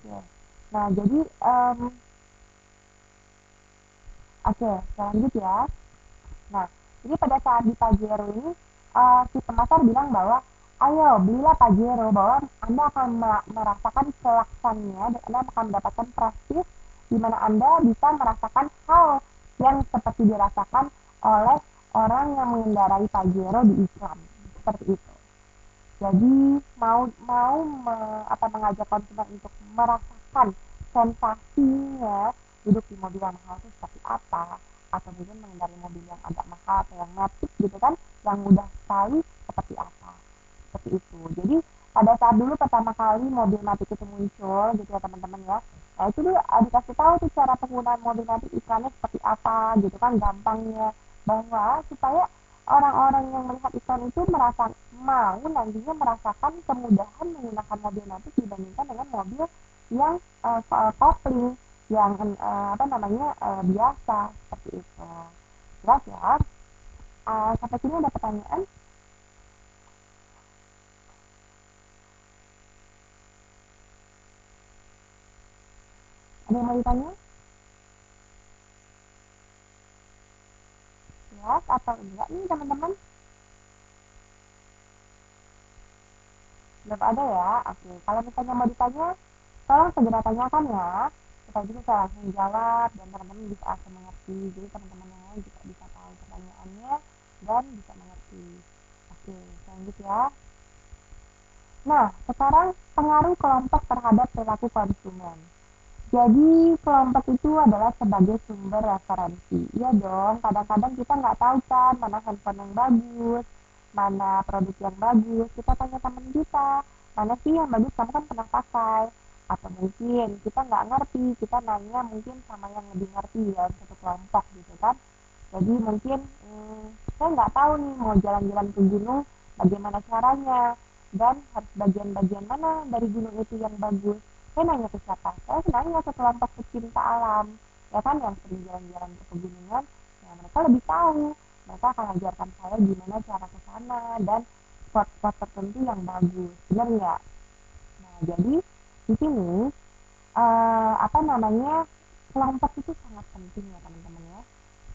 Oke. Nah, jadi oke, lanjut ya. Nah, jadi pada saat di Pajero ini si pemasar bilang bahwa ayo belilah Pajero, bahwa Anda akan merasakan kelaksannya dan Anda akan mendapatkan prestis di mana Anda bisa merasakan hal yang seperti dirasakan oleh orang yang mengendarai Pajero di Islam. Seperti itu. Jadi mau mau mengajak konsumen untuk merasakan sensasinya duduk di mobil yang mahal itu seperti apa, atau mungkin mengendarai mobil yang agak mahal atau yang matic gitu kan, yang mudah sekali seperti apa, seperti itu. Jadi pada saat dulu pertama kali mobil matic itu muncul gitu ya teman-teman ya, nah itu dulu dikasih tahu tuh cara penggunaan mobil matic, iklannya seperti apa gitu kan, gampangnya, bahwa supaya orang-orang yang melihat iklan itu merasa mau nantinya merasakan kemudahan menggunakan mobil matic dibandingkan dengan mobil yang kopling, yang biasa seperti itu. Jelas ya? Sampai sini ada pertanyaan? Ada yang mau ditanya? Jelas atau enggak nih teman-teman? Belum ada ya? Oke, kalau misalnya mau ditanya, tolong segera tanyakan ya, supaya bisa saya langsung jawab dan teman-teman bisa langsung mengerti. Jadi teman-teman yang lain juga bisa tahu pertanyaannya dan bisa mengerti. Oke, lanjut ya. Nah, sekarang pengaruh kelompok terhadap perilaku konsumen. Jadi kelompok itu adalah sebagai sumber referensi. Iya dong, kadang-kadang kita nggak tahu kan mana handphone yang bagus, mana produk yang bagus. Kita tanya teman kita, mana sih yang bagus, kamu kan pernah pakai. Atau mungkin kita nggak ngerti, kita nanya mungkin sama yang lebih ngerti dalam satu kelompok gitu kan. Jadi mungkin saya nggak tahu nih mau jalan-jalan ke gunung, bagaimana caranya, dan harus bagian-bagian mana dari gunung itu yang bagus. Saya nanya ke siapa? Saya nanya ke kelompok pecinta alam, ya kan, yang sering jalan-jalan ke pegunungan. Ya mereka lebih tahu, mereka akan ajarkan saya gimana cara ke sana dan spot-spot tertentu yang bagus, benar nggak? Nah, jadi di sini kelompok itu sangat penting ya teman-teman ya.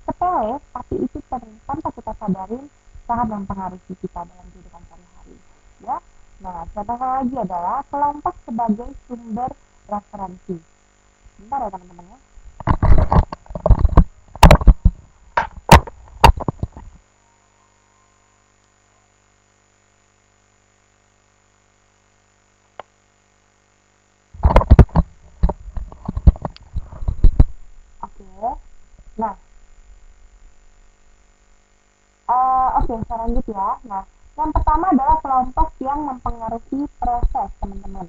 Sepele, tapi itu tanpa kita sadarin sangat mempengaruhi kita dalam kehidupan sehari-hari. Ya, nah contohnya lagi adalah kelompok sebagai sumber referensi. Bentar ya teman-teman ya. Oke, nah, saya lanjut ya. Nah, yang pertama adalah kelompok yang mempengaruhi proses, teman-teman.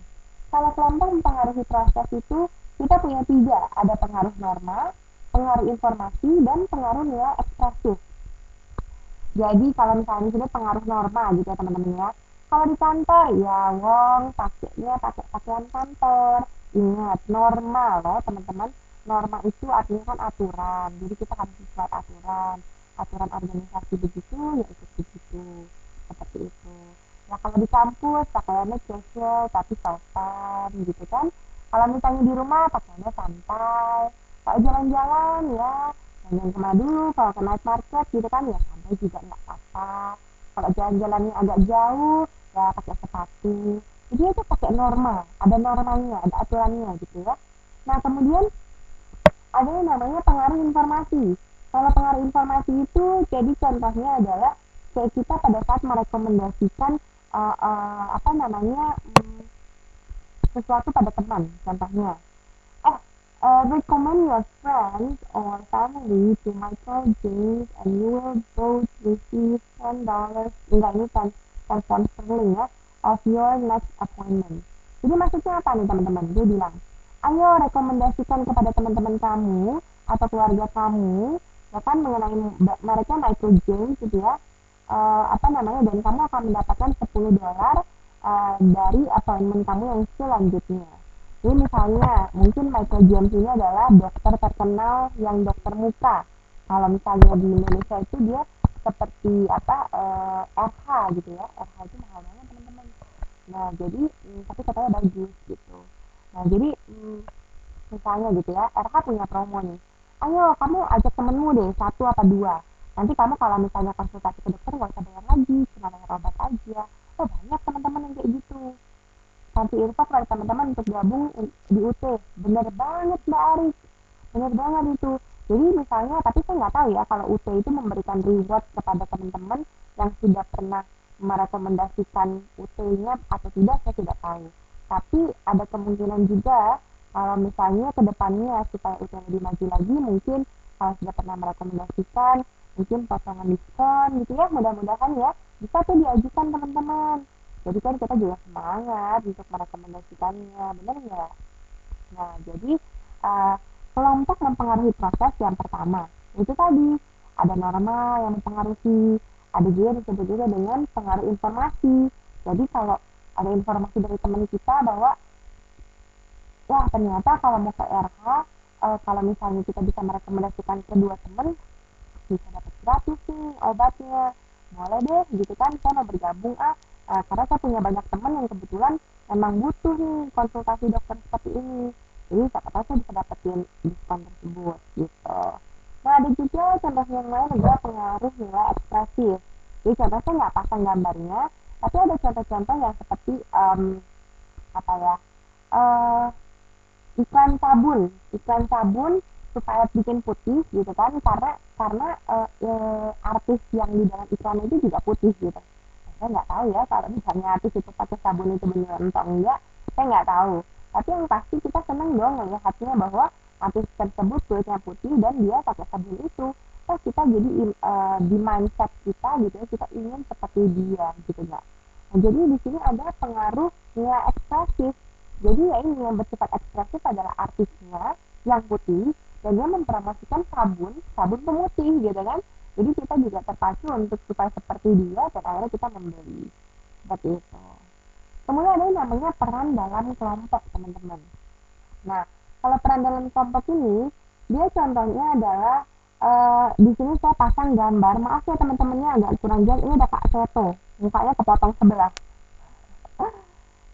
Kalau kelompok mempengaruhi proses itu, kita punya tiga. Ada pengaruh norma, pengaruh informasi, dan pengaruh nilai ekspresif. Jadi kalau misalnya di sini pengaruh norma gitu ya teman-teman ya. Kalau di kantor ya wong pakainya pakai pakaian kantor. Ingat norma loh teman-teman. Norma itu artinya kan aturan. Jadi kita harus sesuai aturan. Aturan organisasi begitu ya ikut begitu. Seperti itu. Ya kalau di kampus pakaiannya casual tapi sopan gitu kan. Kalau misalnya di rumah pakaiannya santai. Kalau jalan-jalan ya jangan kemana dulu, kalau ke night market gitu kan ya santai juga nggak apa-apa. Kalau jalan-jalannya agak jauh ya pakai sepatu. Jadi itu pakai norma, ada normanya, ada aturannya gitu ya. Nah kemudian ada yang namanya pengaruh informasi. Kalau pengaruh informasi itu jadi contohnya adalah kayak kita pada saat merekomendasikan sesuatu pada teman, contohnya recommend your friends or family to Michael James and you will both receive $10, enggak ini 10 pound sterling ya, of your next appointment. Jadi maksudnya apa nih teman-teman? Dia bilang, ayo rekomendasikan kepada teman-teman kamu atau keluarga kamu ya kan mengenai mereka Michael James gitu ya, dan kamu akan mendapatkan $10 dari appointment kamu yang selanjutnya. Ini misalnya, mungkin Michael James ini adalah dokter terkenal yang dokter muka. Kalau misalnya di Indonesia itu dia seperti RH gitu ya. RH itu mahal banget teman-teman. Nah, jadi tapi katanya bagus gitu. Nah, jadi misalnya gitu ya, RH punya promo nih, ayo kamu ajak temenmu deh, satu apa dua, nanti kamu kalau misalnya konsultasi ke dokter nggak usah bayar lagi, cuma bayar obat aja. Oh banyak teman-teman yang kayak gitu. Kasih info kepada teman-teman untuk gabung di UT. Bener banget Mbak Aris, bener banget itu. Jadi misalnya, tapi saya nggak tahu ya kalau UT itu memberikan reward kepada teman-teman yang sudah pernah merekomendasikan UT-nya atau tidak, saya tidak tahu. Tapi ada kemungkinan juga kalau misalnya ke depannya supaya UT lebih maju lagi, mungkin kalau sudah pernah merekomendasikan, mungkin potongan diskon gitu ya, mudah-mudahan ya bisa tuh diajukan teman-teman. Jadi kan kita juga semangat untuk merekomendasikannya, benar nggak? Nah, jadi uh, kelompok mempengaruhi proses yang pertama. Itu tadi, ada norma yang mempengaruhi, ada juga disebut juga dengan pengaruh informasi. Jadi kalau ada informasi dari teman kita bahwa, wah ternyata kalau mau ke RH, kalau misalnya kita bisa merekomendasikan kedua teman, bisa dapat gratis nih obatnya, boleh deh gitu kan, saya mau bergabung karena saya punya banyak teman yang kebetulan memang butuh nih konsultasi dokter seperti ini, jadi siapa tahu saya bisa dapetin diskon tersebut gitu. Nah ada juga contoh yang lain adalah pengaruh nilai ekspresif. Jadi contoh saya nggak pasang gambarnya, tapi ada contoh-contoh yang seperti apa ya, uh, iklan sabun supaya bikin putih gitu kan, karena artis yang di dalam iklan itu juga putih gitu. Saya nggak tahu ya kalau misalnya artis itu pakai sabun itu benar atau enggak, saya nggak tahu. Tapi yang pasti kita seneng dong melihatnya bahwa artis tersebut kulitnya putih dan dia pakai sabun itu. Terus kita jadi di mindset kita gitu ya, kita ingin seperti dia gitu nggak. Nah, jadi di sini ada pengaruh nilai ekspresif. Jadi ya ini yang bersifat ekspresif adalah artisnya yang putih dan dia mempromosikan sabun pemutih gitu kan. Jadi kita juga terpacu untuk supaya seperti dia dan akhirnya kita membeli. Seperti itu. Kemudian ada yang namanya peran dalam kelompok teman-teman. Nah, kalau peran dalam kelompok ini, dia contohnya adalah di sini saya pasang gambar. Maaf ya teman-temannya agak kurang jelas. Ini ada Kak Seto, mukanya kepotong sebelah.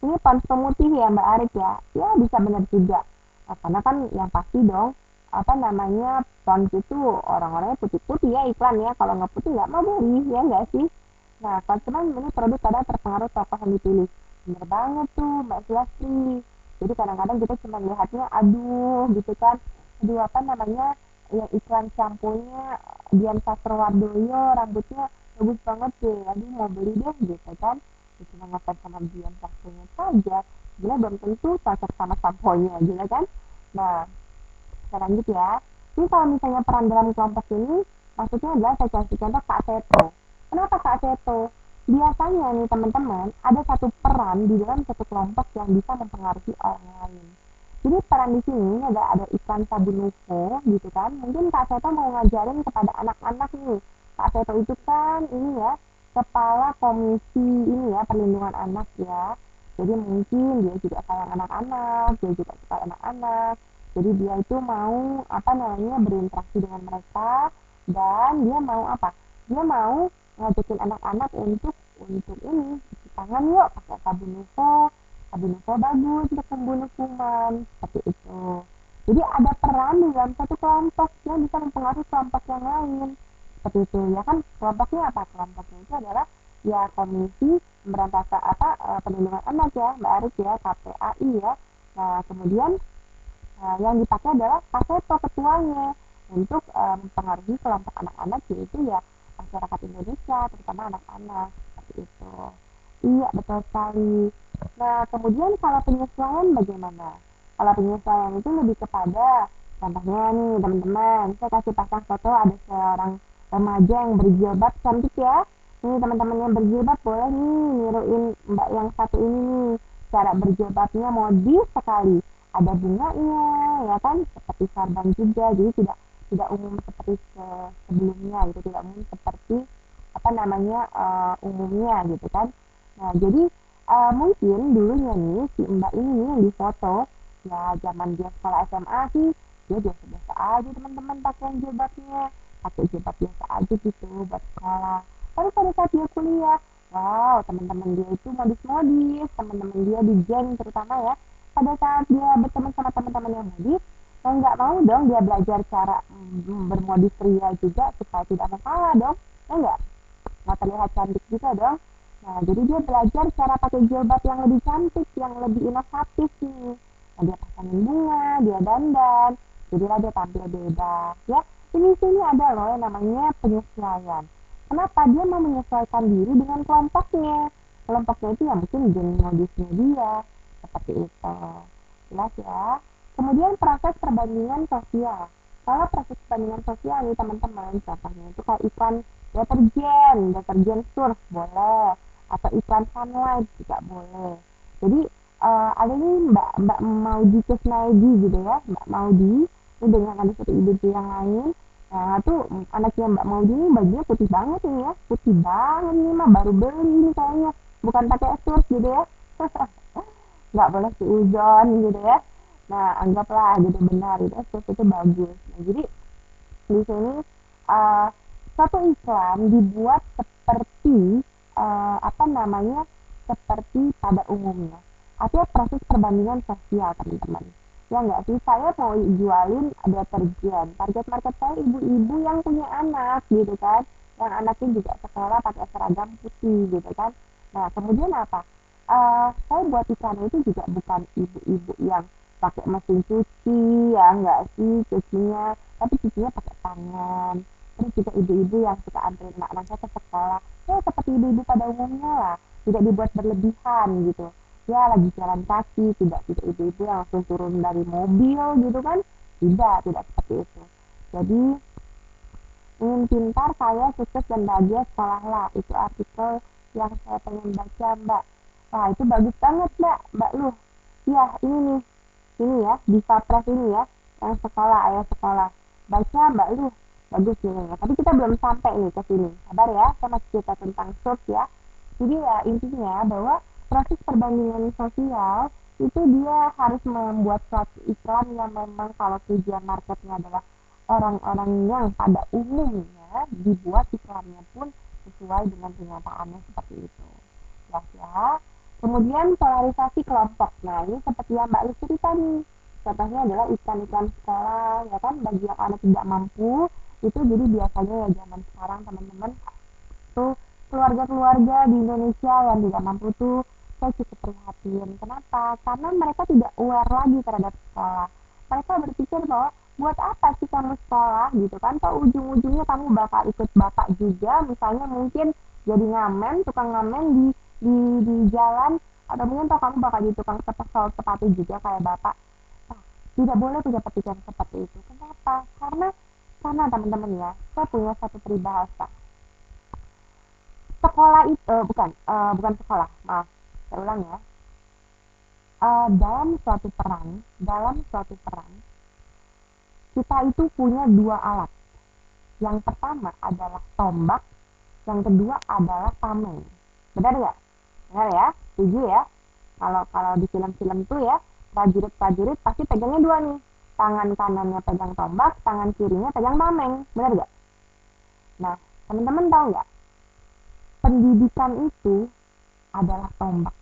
Ini pons pemutih ya Mbak Arif ya, ya bisa benar juga. Nah, karena kan yang pasti dong, apa namanya, pons itu orang-orangnya putih-putih ya iklan ya, kalau nggak putih nggak mau beli ya nggak sih. Nah konsumen ini produk kadang terpengaruh tokoh yang dipilih, bener banget tuh Mbak Sulastri. Jadi kadang-kadang kita cuma lihatnya aduh gitu kan, aduh apa namanya, yang iklan shampoo-nya Dian Sastrowardoyo rambutnya bagus banget deh, aduh mau beli deh gitu kan. Ya, cuma ngefans sama Dian Sastronya saja, sebenarnya belum tentu cocok sama sampo-nya gitu kan. Nah sekarang gitu ya, ini kalau misalnya peran dalam kelompok ini maksudnya adalah saya kasih contoh Kak Seto. Kenapa Kak Seto? Biasanya nih teman-teman, ada satu peran di dalam satu kelompok yang bisa mempengaruhi orang lain. Jadi peran di sini ada iklan sabun Nuvo gitu kan. Mungkin Kak Seto mau ngajarin kepada anak-anak nih. Kak Seto itu kan ini ya, kepala komisi ini ya, perlindungan anak ya. Jadi mungkin dia juga sayang anak-anak, dia juga suka anak-anak. Jadi dia itu mau apa namanya, berinteraksi dengan mereka, dan dia mau apa? Dia mau ngajakin anak-anak untuk ini cuci tangan yuk pakai sabun Nuvo. Sabun Nuvo bagus untuk membunuh kuman seperti itu. Jadi ada peran di dalam satu kelompok yang bisa mempengaruhi kelompok yang lain seperti itu ya kan. Kelompoknya apa? Kelompoknya itu adalah ya komisi pemberantasan perlindungan anak ya Mbak Aris ya, KPAI ya. Nah kemudian yang dipakai adalah Paseto ketuanya untuk mempengaruhi kelompok anak-anak, yaitu ya masyarakat Indonesia terutama anak-anak seperti itu. Iya betul sekali. Nah kemudian kalau penyesuaian bagaimana? Kalau penyesuaian itu lebih kepada, contohnya nih teman-teman, saya kasih pasang foto ada seorang remaja yang berjilbab cantik ya. Nih teman-teman yang berjilbab boleh nih niruin mbak yang satu ini nih, cara berjilbabnya modis sekali, ada bunganya ya kan, seperti sarban juga, jadi tidak tidak umum seperti sebelumnya gitu, tidak umum seperti apa namanya umumnya gitu kan. Nah jadi mungkin dulunya nih si mbak ini yang difoto ya zaman dia sekolah SMA sih, dia biasa-biasa aja teman-teman pakai jilbabnya, pakai jilbab biasa aja gitu buat sekolah. Tapi pada saat dia kuliah, wow teman-teman dia itu modis-modis, teman-teman dia di geng terutama ya, pada saat dia berteman sama teman-teman yang modis, Mau nggak mau dong dia belajar cara bermodis pria juga supaya tidak mau kalah dong, ya nggak terlihat cantik juga dong. Nah, jadi dia belajar cara pakai jilbab yang lebih cantik, yang lebih inovatif nih. Nah, dia pasangin bunga, dia dandan, jadilah dia tampil beda. Ya, ini sini ada loh yang namanya penyesuaian. Kenapa dia mau menyesuaikan diri dengan kelompoknya? Kelompoknya itu yang mungkin geng modusnya dia, seperti itu. Jelas ya. Kemudian proses perbandingan sosial. Kalau proses perbandingan sosial nih teman-teman, contohnya itu kayak iklan deterjen surf boleh, atau iklan sunlight juga boleh. Jadi ada nih Mbak Maudi Kusnaidi gitu ya, Mbak Maudi ini dengan ada satu ibu yang lain. Nah tuh anaknya Mbak Maudi ini bajunya putih banget ini ya, putih banget nih mah baru beli ini kayaknya, bukan pakai surf gitu ya. Nggak boleh seuzon gitu ya. Nah anggaplah gitu benar itu surf itu bagus. Nah jadi di sini uh, suatu iklan dibuat seperti apa namanya, seperti pada umumnya. Artinya proses perbandingan sosial teman-teman. Ya nggak sih, saya mau jualin deterjen. Target market saya ibu-ibu yang punya anak gitu kan, yang anaknya juga sekolah pakai seragam putih gitu kan. Nah kemudian apa? Saya buat iklan itu juga bukan ibu-ibu yang pakai mesin cuci, ya nggak sih cucinya, tapi cucinya pakai tangan. Terus juga ibu-ibu yang suka anterin anak-anaknya ke sekolah, ya seperti ibu-ibu pada umumnya lah, tidak dibuat berlebihan gitu. Ya lagi jalan kaki, tidak ibu-ibu yang langsung turun dari mobil gitu kan, tidak seperti itu. Jadi ingin pintar, kaya, sukses, dan bahagia, sekolahlah. Itu artikel yang saya pengen baca, Mbak. Wah, itu bagus banget, Mbak Lu. Iya, ini nih. Ini ya, di Press ini ya. Yang sekolah, ayah sekolah. Baca, Mbak Lu. Bagus nih. Tapi kita belum sampai nih ke sini. Sabar ya, saya masih cerita tentang surf ya. Jadi ya, intinya bahwa proses perbandingan sosial itu dia harus membuat suatu iklan yang memang kalau tujuan marketnya adalah orang-orang yang pada umumnya, dibuat iklannya pun sesuai dengan kenyataannya seperti itu. Jelas ya. Kemudian polarisasi kelompok. Nah ini seperti yang Mbak Lucy cerita nih. Contohnya adalah iklan-iklan sekolah, ya kan, bagi yang anak tidak mampu. Itu jadi biasanya ya zaman sekarang teman-teman tuh keluarga-keluarga di Indonesia yang tidak mampu tuh saya cukup prihatin. Kenapa? Karena mereka tidak aware lagi terhadap sekolah. Mereka berpikir bahwa buat apa sih kamu sekolah gitu kan? Toh ujung-ujungnya kamu bakal ikut bapak juga, misalnya mungkin jadi ngamen, tukang ngamen di jalan, atau mungkin toh kamu bakal jadi tukang sepatu juga kayak bapak. Nah, tidak boleh punya pikiran seperti itu. Kenapa? Karena teman-teman ya, saya punya satu peribahasa. Sekolah itu bukan sekolah, maaf, saya ulang ya. Dalam suatu perang kita itu punya dua alat. Yang pertama adalah tombak, yang kedua adalah tameng. Benar ya? Benar ya? Setuju ya? Kalau kalau di film-film tuh ya, prajurit-prajurit pasti pegangnya dua nih. Tangan kanannya pegang tombak, tangan kirinya pegang tameng. Benar gak? Nah, teman-teman tahu nggak? Pendidikan itu adalah tombak.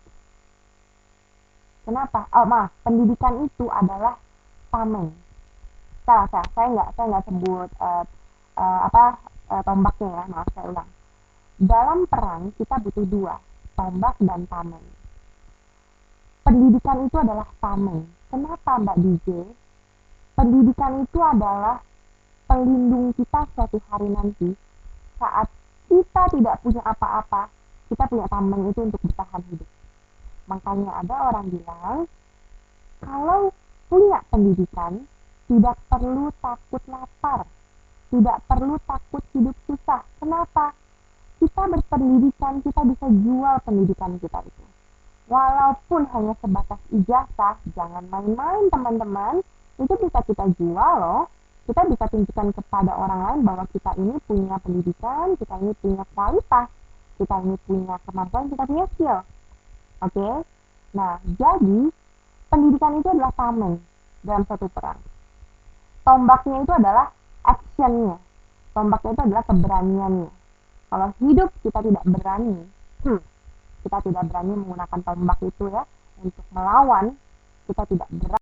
Kenapa? Oh maaf, pendidikan itu adalah tameng. Saya nggak sebut tombaknya ya, maaf saya ulang. Dalam perang kita butuh dua, tombak dan tameng. Pendidikan itu adalah tameng. Kenapa Mbak DJ? Pendidikan itu adalah pelindung kita suatu hari nanti saat kita tidak punya apa-apa, kita punya tameng itu untuk bertahan hidup. Makanya ada orang bilang, kalau punya pendidikan, tidak perlu takut lapar, tidak perlu takut hidup susah. Kenapa? Kita berpendidikan, kita bisa jual pendidikan kita itu. Walaupun hanya sebatas ijazah, jangan main-main teman-teman. Itu bisa kita jual loh. Kita bisa tunjukkan kepada orang lain bahwa kita ini punya pendidikan, kita ini punya kualitas, kita ini punya kemampuan, kita punya skill. Oke? Nah, jadi pendidikan itu adalah tameng dalam satu perang. Tombaknya itu adalah actionnya. Tombaknya itu adalah keberaniannya. Kalau hidup kita tidak berani, kita tidak berani menggunakan tombak itu ya untuk melawan, kita tidak berani